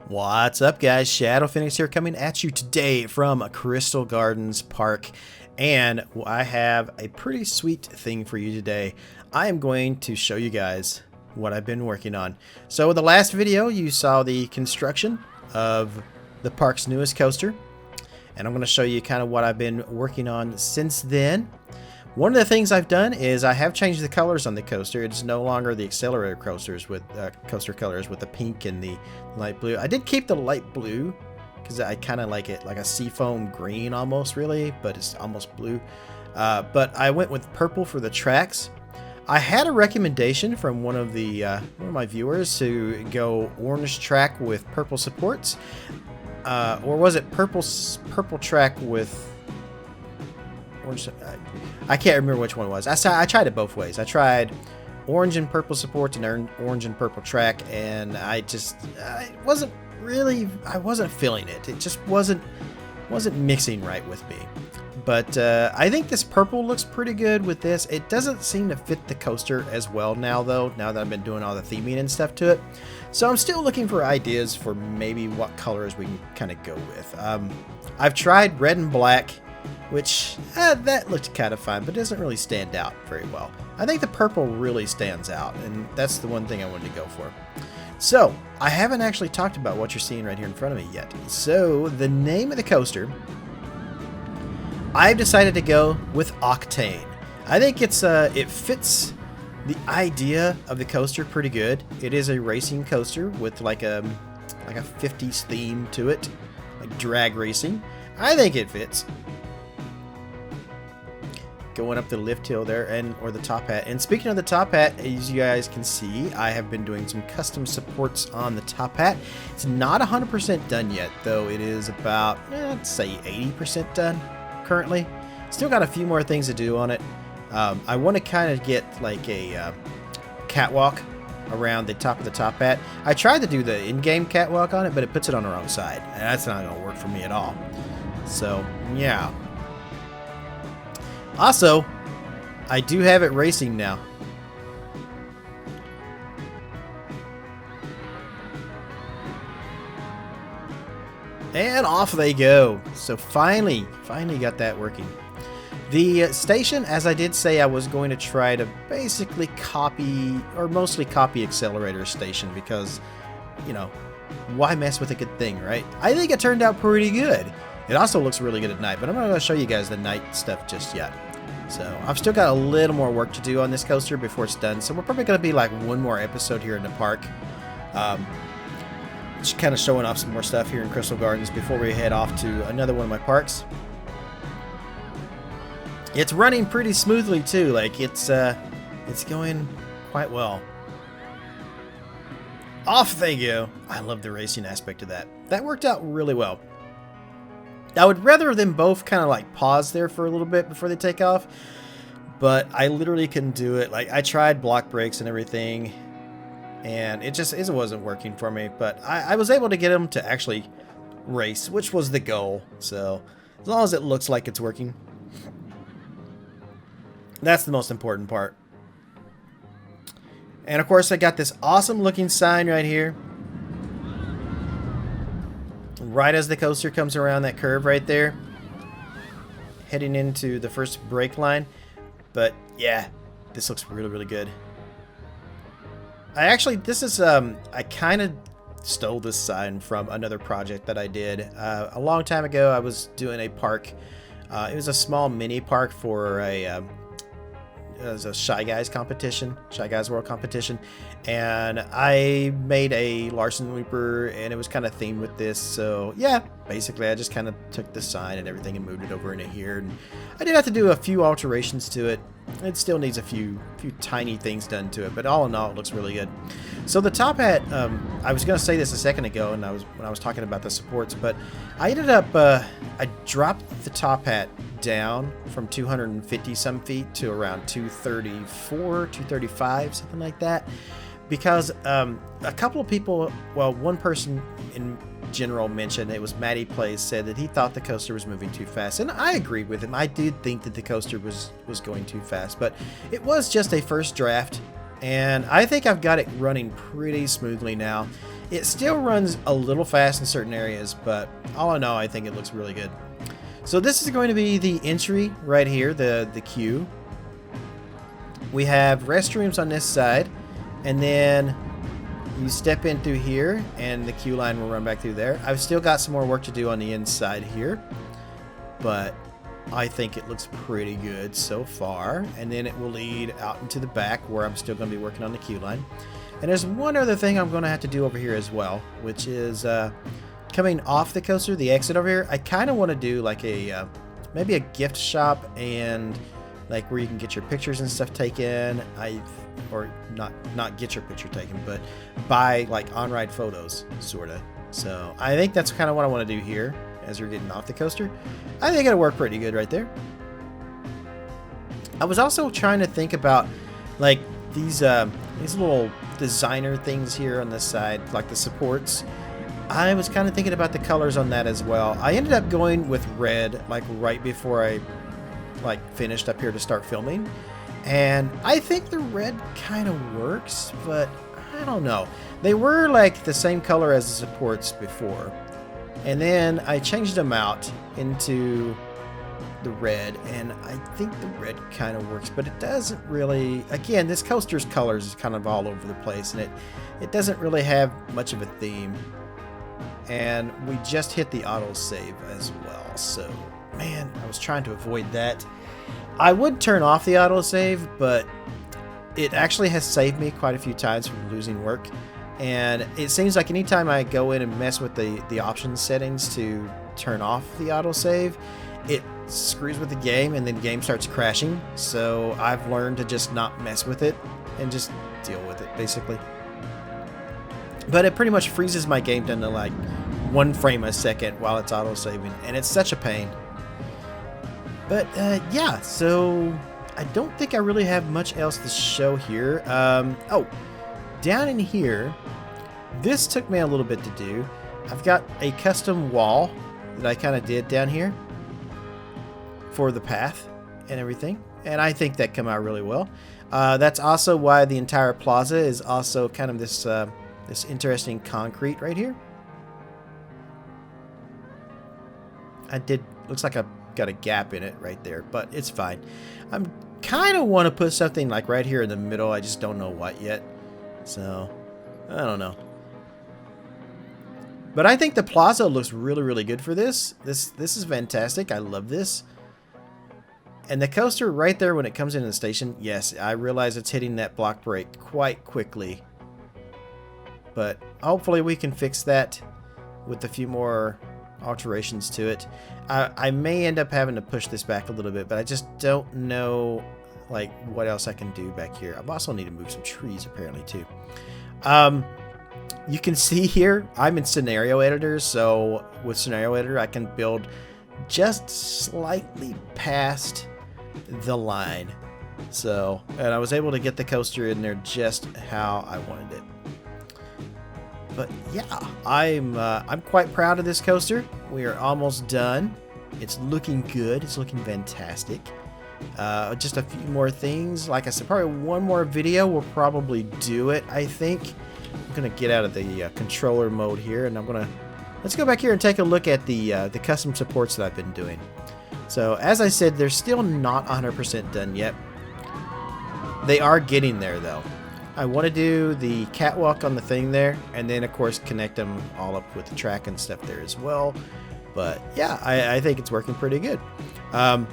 What's up, guys? Shadow Phoenix here, coming at you today from Crystal Gardens Park, and I have a pretty sweet thing for you today. I am going to show you guys what I've been working on. So in the last video you saw the construction of the park's newest coaster, and I'm going to show you kind of what I've been working on since then. One of the things I've done is I have changed the colors on the coaster. It's no longer the accelerator coasters with coaster colors with the pink and the light blue. I did keep the light blue because I kind of like it, like a seafoam green almost, really, but it's almost blue. But I went with purple for the tracks. I had a recommendation from one of my viewers to go orange track with purple supports, or was it purple track with orange? I can't remember which one it was. I tried it both ways. I tried orange and purple supports and orange and purple track, and I wasn't feeling it. It just wasn't mixing right with me. But I think this purple looks pretty good with this. It doesn't seem to fit the coaster as well now, though, now that I've been doing all the theming and stuff to it. So I'm still looking for ideas for maybe what colors we can kind of go with. I've tried red and black, which that looked kind of fun, but doesn't really stand out very well. I think the purple really stands out, and that's the one thing I wanted to go for. So I haven't actually talked about what you're seeing right here in front of me yet. So the name of the coaster, I've decided to go with Octane. I think it fits the idea of the coaster pretty good. It is a racing coaster with like a 50s theme to it, like drag racing. I think it fits. Going up the lift hill there, or the top hat. And speaking of the top hat, as you guys can see, I have been doing some custom supports on the top hat. It's not 100% done yet, though. It is about, let's say 80% done currently. Still got a few more things to do on it. I want to kind of get like a catwalk around the top of the top hat. I tried to do the in-game catwalk on it, but it puts it on the wrong side, and that's not going to work for me at all. So, yeah. Also, I do have it racing now. And off they go. So finally got that working. The station, as I did say, I was going to try to basically copy, or mostly copy Accelerator's station, because, you know, why mess with a good thing, right? I think it turned out pretty good. It also looks really good at night, but I'm not going to show you guys the night stuff just yet. So I've still got a little more work to do on this coaster before it's done. So we're probably going to be like one more episode here in the park. Just kind of showing off some more stuff here in Crystal Gardens before we head off to another one of my parks. It's running pretty smoothly too. Like it's going quite well. Off they go. I love the racing aspect of that. That worked out really well. I would rather them both kind of like pause there for a little bit before they take off, but I literally couldn't do it. Like I tried block brakes and everything, and it wasn't working for me. But I was able to get them to actually race, which was the goal. So as long as it looks like it's working, that's the most important part. And of course, I got this awesome looking sign right here. Right as the coaster comes around that curve right there, heading into the first brake line. But yeah, this looks really, really good. I kind of stole this sign from another project that I did a long time ago. I was doing a park. It was a small mini park for it was a Shy Guys competition, Shy Guys World competition, and I made a Larson Looper, and it was kind of themed with this. So yeah, basically I just kind of took the sign and everything and moved it over into here, and I did have to do a few alterations to it. It still needs a few tiny things done to it, but all in all, it looks really good. So the top hat, I was going to say this a second ago, and when I was talking about the supports, but I ended up, I dropped the top hat down from 250 some feet to around 234, 235, something like that, because a couple of people, well, one person in general mentioned, it was Matty Plays, said that he thought the coaster was moving too fast, and I agreed with him. I did think that the coaster was going too fast, but it was just a first draft, and I think I've got it running pretty smoothly now. It still runs a little fast in certain areas, but all in all, I think it looks really good. So this is going to be the entry right here, the queue. We have restrooms on this side, and then you step in through here, and the queue line will run back through there. I've still got some more work to do on the inside here, but I think it looks pretty good so far. And then it will lead out into the back, where I'm still going to be working on the queue line. And there's one other thing I'm going to have to do over here as well, which is coming off the coaster, the exit over here. I kind of want to do like a maybe a gift shop, and like where you can get your pictures and stuff taken. Or not get your picture taken, but buy like on-ride photos, sort of. So I think that's kind of what I want to do here as you're getting off the coaster. I think it'll work pretty good right there. I was also trying to think about like these little designer things here on this side, like the supports. I was kind of thinking about the colors on that as well. I ended up going with red, like right before I like finished up here to start filming, and I think the red kind of works, but I don't know. They were like the same color as the supports before, and then I changed them out into the red, and I think the red kind of works, but it doesn't really. Again, this coaster's colors is kind of all over the place, and it doesn't really have much of a theme. And we just hit the autosave as well, so man, I was trying to avoid that. I would turn off the autosave, but it actually has saved me quite a few times from losing work. And it seems like anytime I go in and mess with the options settings to turn off the autosave, it screws with the game, and then the game starts crashing. So I've learned to just not mess with it and just deal with it, basically. But it pretty much freezes my game down to like 1 frame a second while it's auto-saving, and it's such a pain. But yeah, so I don't think I really have much else to show here. Oh, down in here, this took me a little bit to do. I've got a custom wall that I kind of did down here for the path and everything, and I think that came out really well. That's also why the entire plaza is also kind of this this interesting concrete right here. Looks like I've got a gap in it right there, but it's fine. I'm kind of want to put something like right here in the middle. I just don't know what yet, so I don't know. But I think the plaza looks really, really good for this. This is fantastic. I love this. And the coaster right there when it comes into the station, yes, I realize it's hitting that block break quite quickly. But hopefully we can fix that with a few more alterations to it. I may end up having to push this back a little bit, but I just don't know like what else I can do back here. I also need to move some trees apparently too. You can see here I'm in scenario editor, so with scenario editor I can build just slightly past the line. So, and I was able to get the coaster in there just how I wanted it. But yeah, I'm quite proud of this coaster. We are almost done. It's looking good. It's looking fantastic. Just a few more things. Like I said, probably one more video will probably do it, I think. I'm gonna get out of the controller mode here, and let's go back here and take a look at the custom supports that I've been doing. So as I said, they're still not 100% done yet. They are getting there though. I want to do the catwalk on the thing there, and then of course connect them all up with the track and stuff there as well. But yeah, I think it's working pretty good. I've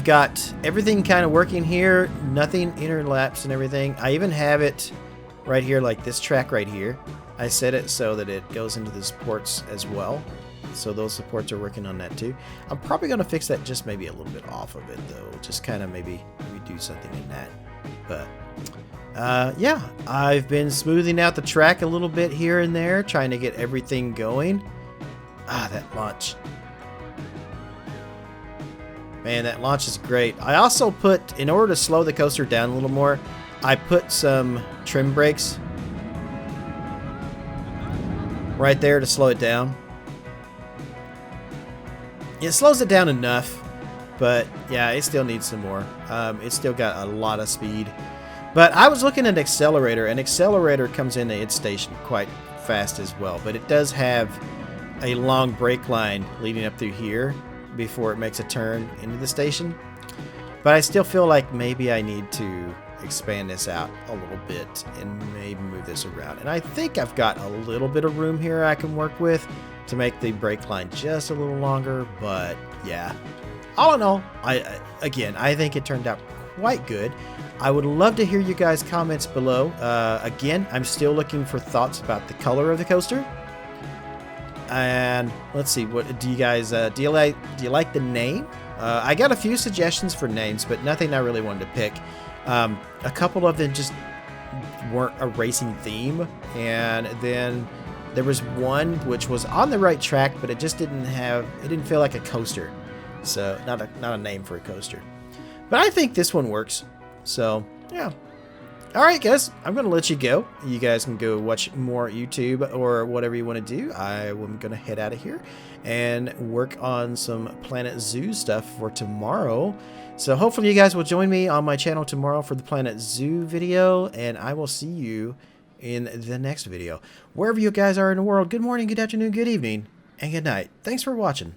got everything kind of working here, nothing interlaps and everything. I even have it right here, like this track right here. I set it so that it goes into the supports as well. So those supports are working on that too. I'm probably going to fix that just maybe a little bit off of it though. Just kind of maybe do something in that. But yeah, I've been smoothing out the track a little bit here and there, trying to get everything going. That launch. Man, that launch is great. I also put, in order to slow the coaster down a little more, I put some trim brakes right there to slow it down. It slows it down enough, but yeah, it still needs some more. It's still got a lot of speed. But I was looking at Accelerator, and Accelerator comes into its station quite fast as well. But it does have a long brake line leading up through here before it makes a turn into the station. But I still feel like maybe I need to expand this out a little bit and maybe move this around. And I think I've got a little bit of room here I can work with to make the brake line just a little longer. But yeah, all in all, I think it turned out quite good. I would love to hear you guys' comments below. Again, I'm still looking for thoughts about the color of the coaster. And let's see, what do you guys do you like the name? I got a few suggestions for names, but nothing I really wanted to pick. A couple of them just weren't a racing theme, and then there was one which was on the right track, but it just didn't feel like a coaster. So not a name for a coaster. But I think this one works. So yeah. Alright guys, I'm going to let you go. You guys can go watch more YouTube or whatever you want to do. I'm going to head out of here and work on some Planet Zoo stuff for tomorrow. So hopefully you guys will join me on my channel tomorrow for the Planet Zoo video, and I will see you in the next video. Wherever you guys are in the world, good morning, good afternoon, good evening, and good night. Thanks for watching.